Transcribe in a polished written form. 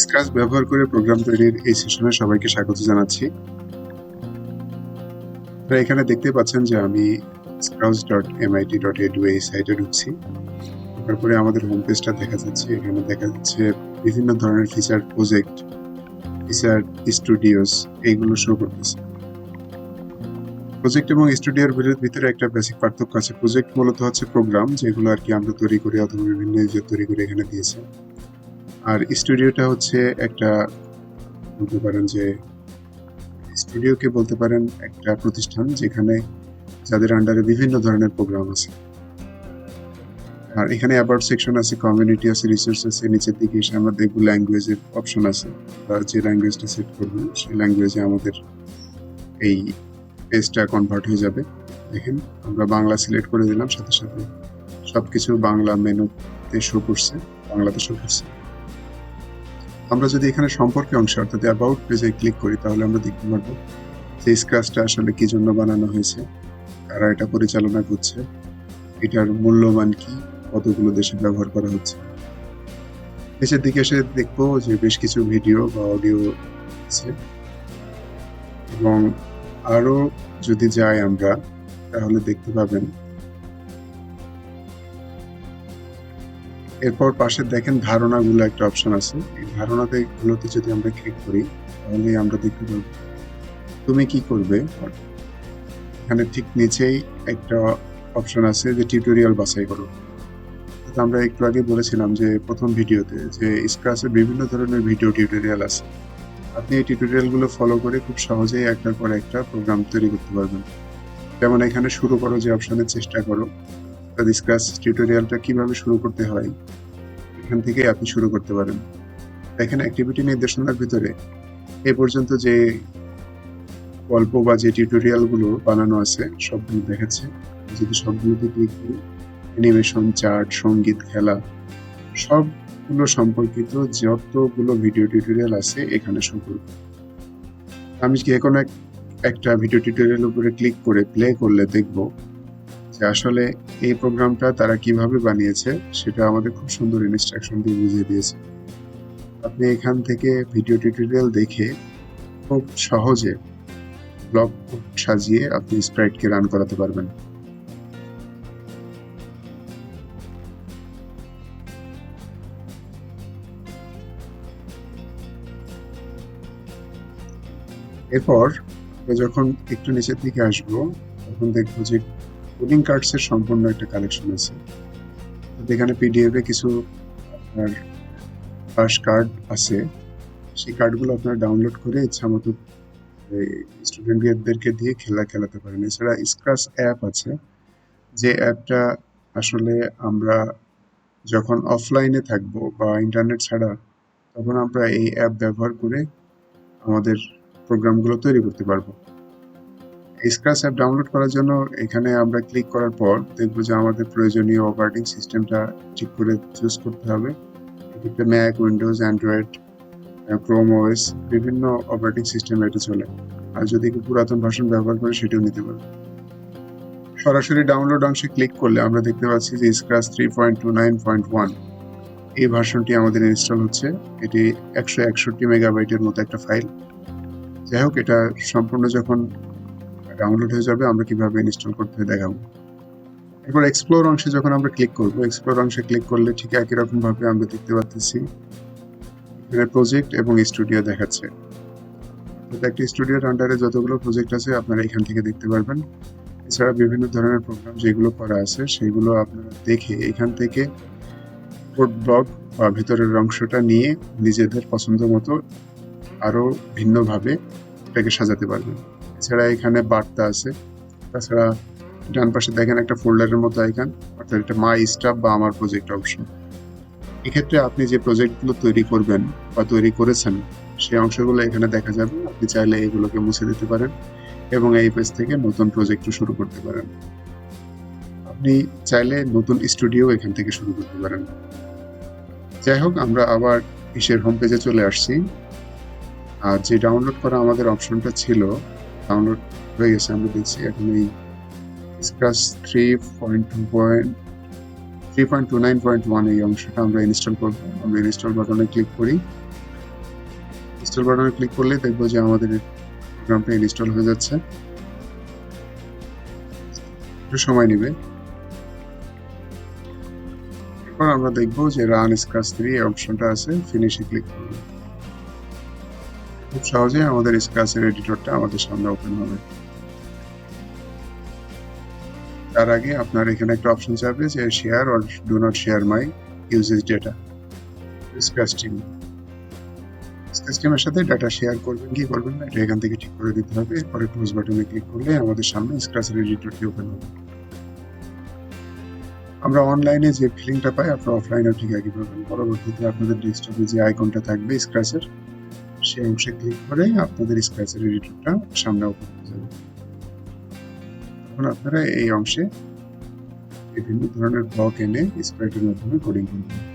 Scratch ব্যবহার করে programme তৈরির এই সেশনে সবাইকে স্বাগত জানাচ্ছি। আপনারা এখানে দেখতে পাচ্ছেন যে আমি scratch.mit.edu এই সাইটে ঢুকছি। তারপরে আমাদের হোম পেজটা দেখা যাচ্ছে। এখানে দেখা যাচ্ছে বিভিন্ন ধরনের ফিচার প্রজেক্ট, ফিচার স্টুডিওস এইগুলো শো করতেছে। প্রজেক্ট এবং স্টুডিওর ভিতরে একটা বেসিক পার্থক্য আছে। প্রজেক্ট মূলত হচ্ছে প্রোগ্রাম যেগুলো আর কি আমরা তৈরি করি অথবা বিভিন্ন ইউজার তৈরি করে এখানে দিয়েছে। আর স্টুডিওটা হচ্ছে একটা, বলতে পারেন যে স্টুডিওকে বলতে পারেন একটা প্রতিষ্ঠান যেখানে যাদের আন্ডারে বিভিন্ন ধরনের প্রোগ্রাম আছে। আর এখানে অ্যাবাউট সেকশন আছে, কমিউনিটি আছে, রিসোর্স আছে। নিচের দিকে এসে আমরা দেখবো ল্যাঙ্গুয়েজের অপশন আছে, বা যে ল্যাঙ্গুয়েজটা সেট করবো সেই ল্যাঙ্গুয়েজে আমাদের এই পেজটা কনভার্ট হয়ে যাবে। দেখেন আমরা বাংলা সিলেক্ট করে দিলাম, সাথে সাথে সবকিছু বাংলা মেনুতে শো করছে, বাংলাতে শো করছে। আমরা যদি এখানে সম্পর্কে অংশ অর্থাৎ অ্যাবাউট পেজে ক্লিক করি তাহলে আমরা দেখতে পারবো যে স্ক্র্যাচটা আসলে কি জন্য বানানো হয়েছে, কারা এটা পরিচালনা করছে, এটার মূল্যমান কি, কতগুলো দেশে ব্যবহার করা হচ্ছে। নিচের দিকে এসে দেখবো যে বেশ কিছু ভিডিও বা অডিও আছে, এবং আরো যদি যাই আমরা তাহলে দেখতে পাবেন এরপর পাশে দেখেন ধারণাগুলো একটা অপশন আছে। এই ধারণাতে গুলোতে যদি আমরা ক্লিক করি তাহলে আমরা দেখতে পাবো তুমি কি করবে। এখানে ঠিক নিচেই একটা অপশন আছে যে টিউটোরিয়াল বাছাই করো। আমরা একটু আগে বলেছিলাম যে প্রথম ভিডিওতে যে স্ক্র্যাচের বিভিন্ন ধরনের ভিডিও টিউটোরিয়াল আছে। আপনি এই টিউটোরিয়ালগুলো ফলো করে খুব সহজেই একটার পর একটা প্রোগ্রাম তৈরি করতে পারবেন। যেমন এখানে শুরু করো যে অপশনের চেষ্টা করো, স্ক্র্যাচ টিউটোরিয়ালটা কিভাবে শুরু করতে হয় এখান থেকে আপনি শুরু করতে পারেন। দেখেন অ্যাক্টিভিটি নির্দেশনার ভিতরে এ পর্যন্ত যে গল্প বা যে টিউটোরিয়ালগুলো বানানো আছে সবগুলো দেখাচ্ছে। যদি সবগুলোতে ক্লিক করি, অ্যানিমেশন, চার্ট, সঙ্গীত, খেলা সবগুলো সম্পর্কিত যতগুলো ভিডিও টিউটোরিয়াল আছে এখানে শো করবে। আমি যে কোনো একটা ভিডিও টিউটোরিয়াল উপরে ক্লিক করে প্লে করলে দেখব যে আসলে এই প্রোগ্রামটা তারা কিভাবে বানিয়েছে সেটা আমাদের খুব সুন্দর ইনস্ট্রাকশন দিয়ে বুঝিয়ে দিয়েছে। আপনি এখান থেকে ভিডিও টিউটোরিয়াল দেখে খুব সহজে ব্লগ সাজিয়ে আপনি স্প্রাইটকে রান করাতে পারবেন। এরপর যখন একটু নিচের দিকে আসবো তখন দেখবো যে কোডিং কার্ডস এর সম্পূর্ণ একটা কালেকশন আছে। এখানে পিডিএফ এ কিছু আপনার ফ্ল্যাশ কার্ড আছে, সেই কার্ডগুলো আপনারা ডাউনলোড করে ইচ্ছা মতো স্টুডেন্টদেরকে দিয়ে খেলাতে পারেন। এছাড়া স্ক্র্যাচ অ্যাপ আছে, যে অ্যাপটা আসলে আমরা যখন অফলাইনে থাকবো বা ইন্টারনেট ছাড়া তখন আমরা এই অ্যাপ ব্যবহার করে আমাদের প্রোগ্রামগুলো তৈরি করতে পারবো। স্ক্র্যাচ অ্যাপ ডাউনলোড করার জন্য এখানে আমরা ক্লিক করার পর দেখবো যে আমাদের প্রয়োজনীয় অপারেটিং সিস্টেমটা ঠিক করে চুজ করতে হবে। এক্ষেত্রে Mac, Windows, Android, Chrome OS বিভিন্ন অপারেটিং সিস্টেম এটা চলে। আর যদি পুরাতন ভার্সন ব্যবহার করে সেটাও নিতে পারবো। সরাসরি ডাউনলোড অংশে ক্লিক করলে আমরা দেখতে পাচ্ছি যে স্ক্র্যাচ 3.29.1 এই ভার্সনটি আমাদের ইনস্টল হচ্ছে। এটি 161 মেগাবাইটের মতো একটা ফাইল। যাই হোক, এটা সম্পূর্ণ যখন ডাউনলোড হয়ে যাবে আমরা কিভাবে ইনস্টল করতে হয় দেখাবো। এরপর এক্সপ্লোর অংশে যখন আমরা ক্লিক করবো, এক্সপ্লোর অংশে ক্লিক করলে ঠিক একই রকম ভাবে আমরা দেখতে পাচ্ছি এখানে প্রজেক্ট এবং স্টুডিও দেখাচ্ছে। একটা স্টুডিওর আন্ডারে যতগুলো প্রজেক্ট আছে আপনারা এখান থেকে দেখতে পারবেন। এছাড়া বিভিন্ন ধরনের প্রোগ্রাম যেগুলো করা আছে সেগুলো আপনারা দেখে এখান থেকে কোড ব্লক বা ভিতরের অংশটা নিয়ে নিজেদের পছন্দ মতো আরো ভিন্নভাবে এটাকে সাজাতে পারবেন। এছাড়া এখানে বার্তা আছে। তাছাড়া ডান পাশে দেখেন একটা ফোল্ডারের মতো আইকন, অর্থাৎ এটা মাই স্টাফ বা আমার প্রজেক্ট অপশন। এক্ষেত্রে আপনি যে প্রজেক্টগুলো তৈরি করবেন বা তৈরি করেছেন সেই অংশগুলো এখানে দেখা যাবে। আপনি চাইলে এগুলোকে মুছে দিতে পারেন এবং এই পেজ থেকে নতুন প্রজেক্ট শুরু করতে পারেন। আপনি চাইলে নতুন স্টুডিও এখান থেকে শুরু করতে পারেন। যাই হোক, আমরা আবার ইসের হোম পেজে চলে আসছি। আর যে ডাউনলোড করা আমাদের অপশনটা ছিল ডাউনলোড হয়ে গেছে। আমরা দেখছি এখন এই স্ক্র্যাচ 3.29.1 এই অংশটা আমরা ইনস্টল করবো। আমরা ইনস্টল বাটনে ক্লিক করি, ইনস্টল বাটনে ক্লিক করলেই দেখবো যে আমাদের প্রোগ্রামটা ইনস্টল হয়ে যাচ্ছে। একটু সময় নেবে। এরপর আমরা দেখবো যে রান স্ক্র্যাচ 3 এই অপশনটা আছে, ফিনিশে ক্লিক করব। খুব সহজে আমাদের স্ক্র্যাচের এডিটরটা আমাদের সামনে ওপেন হবে। তার আগে আপনার এখানে একটা অপশন চাইবে যে share or do not share my uses data. Scratch টিমের সাথে ডাটা শেয়ার করবেন কি করবেন না এটা এখান থেকে ঠিক করে দিতে হবে। এরপরে ক্লোজ বাটনে ক্লিক করলে আমাদের সামনে স্ক্র্যাচের এডিটরটি ওপেন হবে। আমরা অনলাইনে যে ফিলিংটা পাই আপনারা অফলাইনেও ঠিক একই পাবেন। পরবর্তীতে আপনাদের ডেস্কটপে যে আইকনটা থাকবে স্ক্র্যাচের, সেই অংশে ক্লিক করে আপনাদের স্ক্র্যাচের এডিটরটা সামনে ওপেন হয়ে যাবে। তখন আপনারা এই অংশে বিভিন্ন ধরনের ব্লক এনে স্প্রাইটের মাধ্যমে কোডিং করবেন।